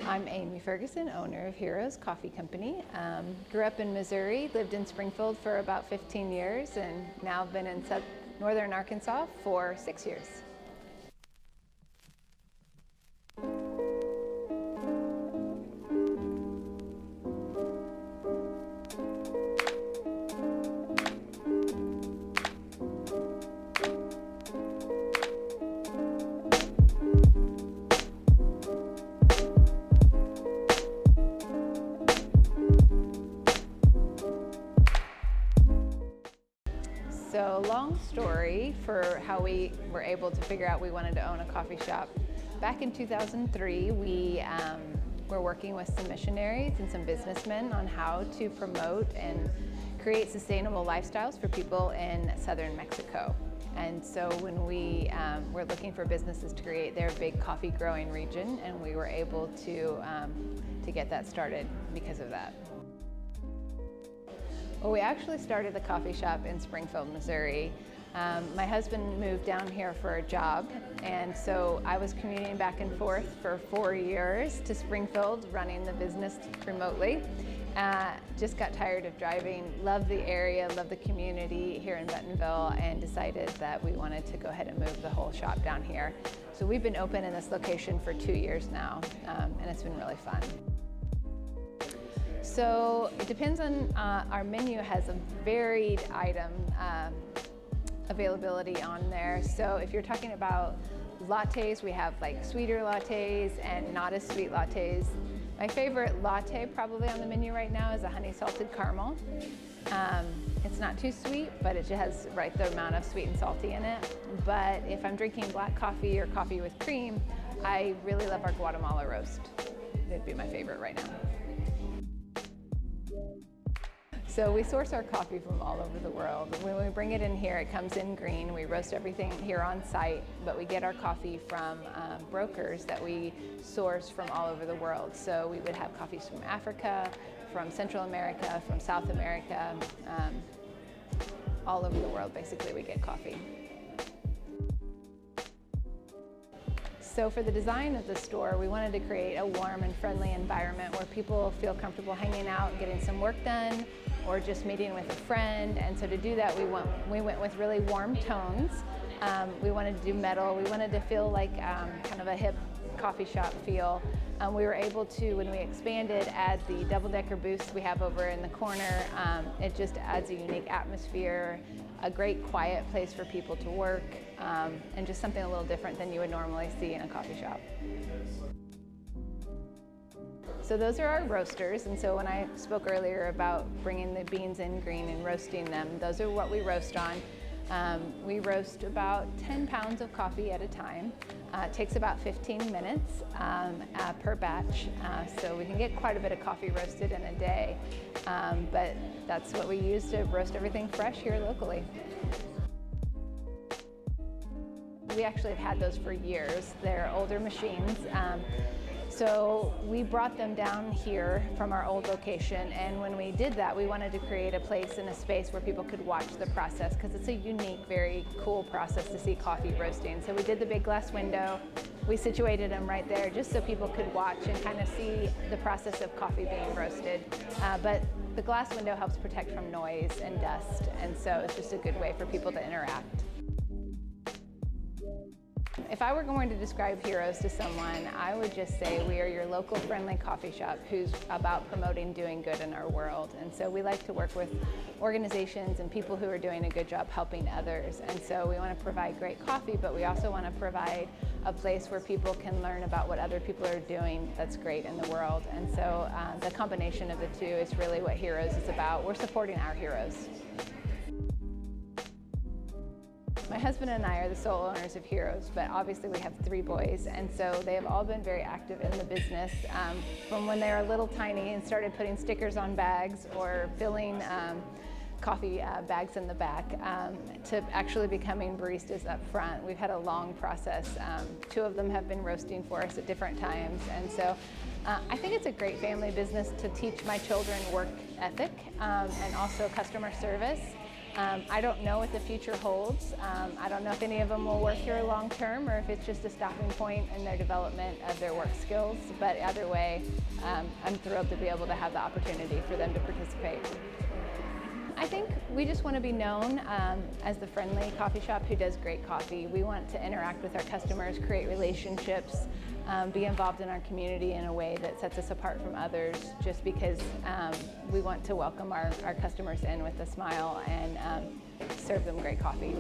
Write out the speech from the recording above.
I'm Amy Ferguson, owner of Heroes Coffee Company. Grew up in Missouri, lived in Springfield for about 15 years, and now been in northern Arkansas for 6 years. So long story for how we were able to figure out we wanted to own a coffee shop. Back in 2003, we were working with some missionaries and some businessmen on how to promote and create sustainable lifestyles for people in southern Mexico. And so when we were looking for businesses to create their big coffee growing region, and we were able to get that started because of that. Well, we actually started the coffee shop in Springfield, Missouri. My husband moved down here for a job, and so I was commuting back and forth for 4 years to Springfield, running the business remotely. Just got tired of driving, loved the area, loved the community here in Bentonville, and decided that we wanted to go ahead and move the whole shop down here. So we've been open in this location for 2 years now, and it's been really fun. So it depends on, our menu has a varied item availability on there. So if you're talking about lattes, we have like sweeter lattes and not as sweet lattes. My favorite latte probably on the menu right now is a honey salted caramel. It's not too sweet, but it just has right the amount of sweet and salty in it. But if I'm drinking black coffee or coffee with cream, I really love our Guatemala roast. It'd be my favorite right now. So we source our coffee from all over the world. When we bring it in here, it comes in green. We roast everything here on site, but we get our coffee from brokers that we source from all over the world. So we would have coffees from Africa, from Central America, from South America, all over the world basically we get coffee. So for the design of the store, we wanted to create a warm and friendly environment where people feel comfortable hanging out and getting some work done, or just meeting with a friend. And so to do that, we went with really warm tones. We wanted to do metal. We wanted to feel like kind of a hip coffee shop feel. We were able to, when we expanded, add the double-decker booths we have over in the corner. It just adds a unique atmosphere, a great quiet place for people to work, and just something a little different than you would normally see in a coffee shop. So those are our roasters, and so when I spoke earlier about bringing the beans in green and roasting them, those are what we roast on. We roast about 10 pounds of coffee at a time. It takes about 15 minutes per batch, so we can get quite a bit of coffee roasted in a day, but that's what we use to roast everything fresh here locally. We actually have had those for years. They're older machines. So we brought them down here from our old location, and when we did that, we wanted to create a place and a space where people could watch the process, because it's a unique, very cool process to see coffee roasting. So we did the big glass window. We situated them right there just so people could watch and kind of see the process of coffee being roasted. But the glass window helps protect from noise and dust, and so it's just a good way for people to interact. If I were going to describe Heroes to someone, I would just say we are your local friendly coffee shop who's about promoting doing good in our world. And so we like to work with organizations and people who are doing a good job helping others. And so we want to provide great coffee, but we also want to provide a place where people can learn about what other people are doing that's great in the world. And so the combination of the two is really what Heroes is about. We're supporting our heroes. My husband and I are the sole owners of Heroes, but obviously we have 3 boys, and so they have all been very active in the business from when they were little tiny and started putting stickers on bags or filling coffee bags in the back to actually becoming baristas up front. We've had a long process. 2 of them have been roasting for us at different times, and so I think it's a great family business to teach my children work ethic and also customer service. I don't know what the future holds. I don't know if any of them will work here long term or if it's just a stopping point in their development of their work skills, but either way, I'm thrilled to be able to have the opportunity for them to participate. I think we just want to be known as the friendly coffee shop who does great coffee. We want to interact with our customers, create relationships, be involved in our community in a way that sets us apart from others, just because we want to welcome our customers in with a smile and serve them great coffee.